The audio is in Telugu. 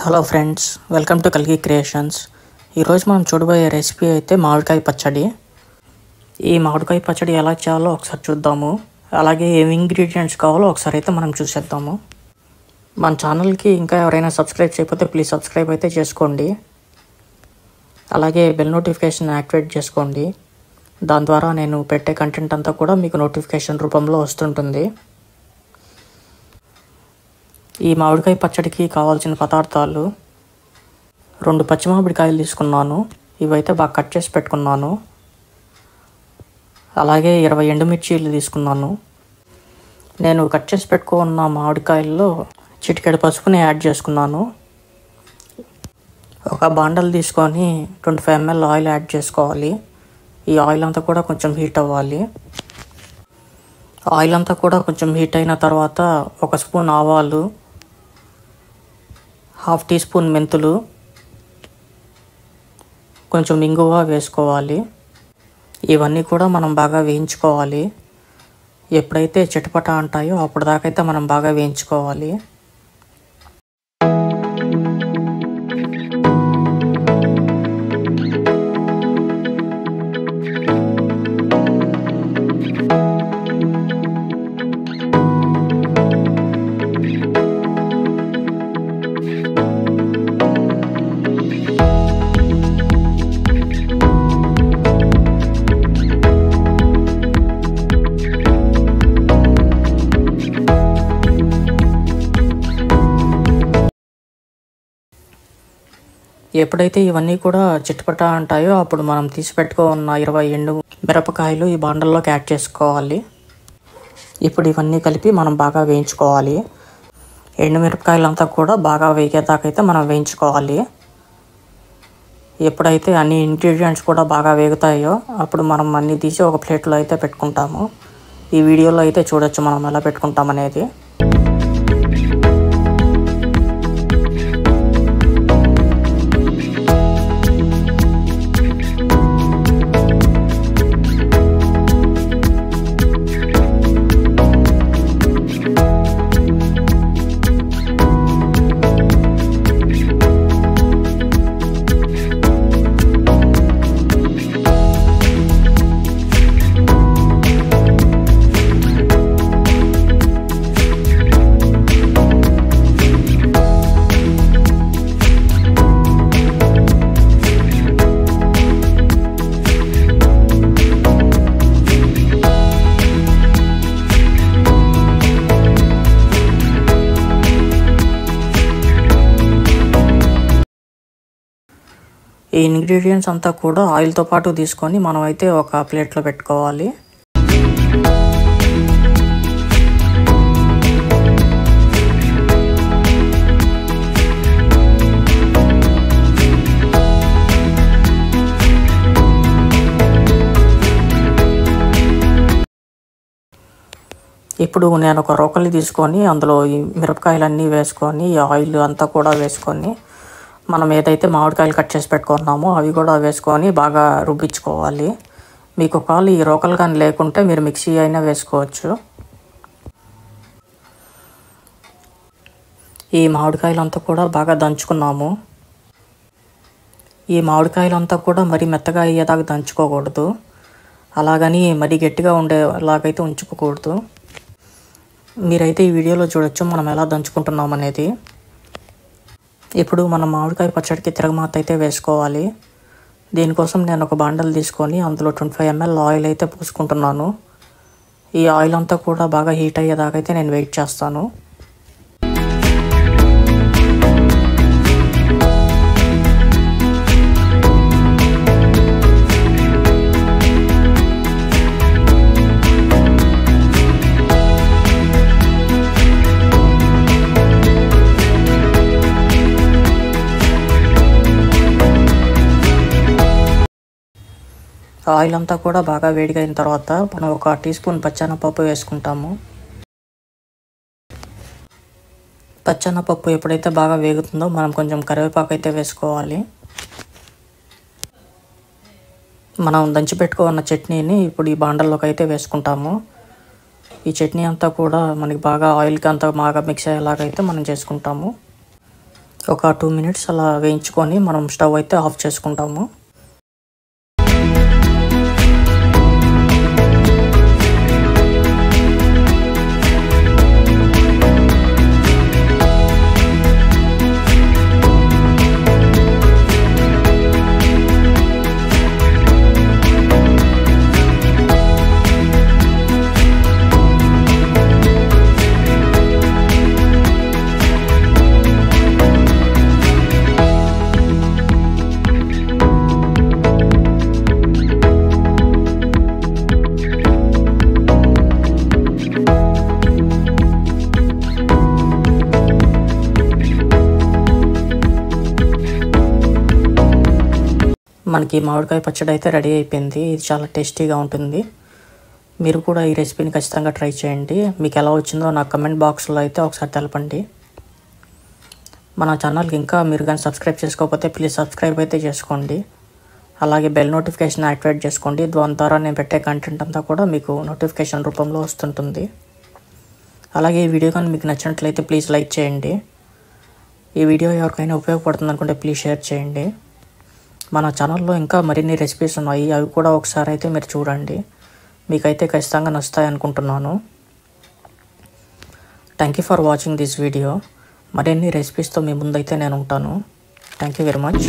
హలో ఫ్రెండ్స్, వెల్కమ్ టు కల్కి క్రియేషన్స్. ఈరోజు మనం చూడబోయే రెసిపీ అయితే మామిడికాయ పచ్చడి. ఈ మామిడికాయ పచ్చడి ఎలా చేయాలో ఒకసారి చూద్దాము. అలాగే ఏమి ఇంగ్రీడియంట్స్ కావాలో ఒకసారి అయితే మనం చూసేద్దాము. మన ఛానల్కి ఇంకా ఎవరైనా సబ్స్క్రైబ్ చేయకపోతే ప్లీజ్ సబ్స్క్రైబ్ అయితే చేసుకోండి. అలాగే బెల్ నోటిఫికేషన్ యాక్టివేట్ చేసుకోండి. దాని ద్వారా నేను పెట్టే కంటెంట్ అంతా కూడా మీకు నోటిఫికేషన్ రూపంలో వస్తుంటుంది. ఈ మామిడికాయ పచ్చడికి కావాల్సిన పదార్థాలు: 2 పచ్చి మామిడికాయలు తీసుకున్నాను. ఇవైతే బాగా కట్ చేసి పెట్టుకున్నాను. అలాగే 20 ఎండుమిర్చీలు తీసుకున్నాను. నేను కట్ చేసి పెట్టుకున్న మామిడికాయల్లో చిటికెడు పసుపుని యాడ్ చేసుకున్నాను. ఒక బాండల్ తీసుకొని 25 ml ఆయిల్ యాడ్ చేసుకోవాలి. ఈ ఆయిల్ అంతా కూడా కొంచెం హీట్ అవ్వాలి. ఆయిల్ అంతా కూడా కొంచెం హీట్ అయిన తర్వాత 1 స్పూన్ ఆవాలు, 1/2 టీ స్పూన్ మెంతులు, కొంచెం ఇంగువ వేసుకోవాలి. ఇవన్నీ కూడా మనం బాగా వేయించుకోవాలి. ఎప్పుడైతే చిటపట అంటాయో అప్పుడు దాకైతే మనం బాగా వేయించుకోవాలి. ఎప్పుడైతే ఇవన్నీ కూడా చిటపట అంటాయో అప్పుడు మనం తీసి పెట్టుకున్న 20 ఎండు మిరపకాయలు ఈ బాండల్లోకి యాడ్ చేసుకోవాలి. ఇప్పుడు ఇవన్నీ కలిపి మనం బాగా వేయించుకోవాలి. ఎండు మిరపకాయలంతా కూడా బాగా వేగేదాకైతే మనం వేయించుకోవాలి. ఎప్పుడైతే అన్ని ఇంగ్రీడియంట్స్ కూడా బాగా వేగుతాయో అప్పుడు మనం అన్నీ తీసి ఒక ప్లేట్లో అయితే పెట్టుకుంటాము. ఈ వీడియోలో అయితే చూడొచ్చు మనం ఎలా పెట్టుకుంటాం అనేది. ఈ ఇంగ్రీడియంట్స్ అంతా కూడా ఆయిల్తో పాటు తీసుకొని మనం అయితే ఒక ప్లేట్లో పెట్టుకోవాలి. ఇప్పుడు నేను ఒక రోకలి తీసుకొని అందులో ఈ మిరపకాయలన్నీ వేసుకొని ఈ ఆయిల్ అంతా కూడా వేసుకొని మనం ఏదైతే మామిడికాయలు కట్ చేసి పెట్టుకున్నామో అవి కూడా వేసుకొని బాగా రుబ్బించుకోవాలి. మీకు ఒకవేళ ఈ రోకలు కానీ లేకుంటే మీరు మిక్సీ అయినా వేసుకోవచ్చు. ఈ మామిడికాయలంతా కూడా బాగా దంచుకున్నాము. ఈ మామిడికాయలంతా కూడా మరీ మెత్తగా అయ్యేదాకా దంచుకోకూడదు. అలాగని మరీ గట్టిగా ఉండేలాగైతే ఉంచుకోకూడదు. మీరైతే ఈ వీడియోలో చూడొచ్చు మనం ఎలా దంచుకుంటున్నాం అనేది. ఇప్పుడు మనం మామిడికాయ పచ్చడికి తిరగమాత అయితే వేసుకోవాలి. దీనికోసం నేను ఒక బాండల్ తీసుకొని అందులో 25 ml ఆయిల్ అయితే పోసుకుంటున్నాను. ఈ ఆయిల్ అంతా కూడా బాగా హీట్ అయ్యేదాకా అయితే నేను వెయిట్ చేస్తాను. ఆయిల్ అంతా కూడా బాగా వేడిగా అయిన తర్వాత మనం 1 టీ స్పూన్ పచ్చెనపప్పు వేసుకుంటాము. పచ్చెనపప్పు ఎప్పుడైతే బాగా వేగుతుందో మనం కొంచెం కరివేపాకు అయితే వేసుకోవాలి. మనం దంచి పెట్టుకున్న చట్నీని ఇప్పుడు ఈ బాండల్లోకి అయితే వేసుకుంటాము. ఈ చట్నీ అంతా కూడా మనకి బాగా ఆయిల్కి అంతా బాగా మిక్స్ అయ్యేలాగా అయితే మనం చేసుకుంటాము. ఒక 2 మినిట్స్ అలా వేయించుకొని మనం స్టవ్ అయితే ఆఫ్ చేసుకుంటాము. మనకి మామిడికాయ పచ్చడి అయితే రెడీ అయిపోయింది. ఇది చాలా టేస్టీగా ఉంటుంది. మీరు కూడా ఈ రెసిపీని ఖచ్చితంగా ట్రై చేయండి. మీకు ఎలా వచ్చిందో నాకు కమెంట్ బాక్స్లో అయితే ఒకసారి తెలపండి. మన ఛానల్కి ఇంకా మీరు కానీ సబ్స్క్రైబ్ చేసుకోకపోతే ప్లీజ్ సబ్స్క్రైబ్ అయితే చేసుకోండి. అలాగే బెల్ నోటిఫికేషన్ యాక్టివేట్ చేసుకోండి. దాని ద్వారా నేను పెట్టే కంటెంట్ అంతా కూడా మీకు నోటిఫికేషన్ రూపంలో వస్తుంటుంది. అలాగే ఈ వీడియో కానీ మీకు నచ్చినట్లయితే ప్లీజ్ లైక్ చేయండి. ఈ వీడియో ఎవరికైనా ఉపయోగపడుతుంది అనుకుంటే ప్లీజ్ షేర్ చేయండి. మన ఛానల్లో ఇంకా మరిన్ని రెసిపీస్ ఉన్నాయి. అవి కూడా ఒకసారి అయితే మీరు చూడండి. మీకైతే ఖచ్చితంగా నచ్చుతాయి అనుకుంటున్నాను. Thank you for watching this video. మరిన్ని రెసిపీస్తో మీ ముందైతే నేను ఉంటాను. Thank you very much.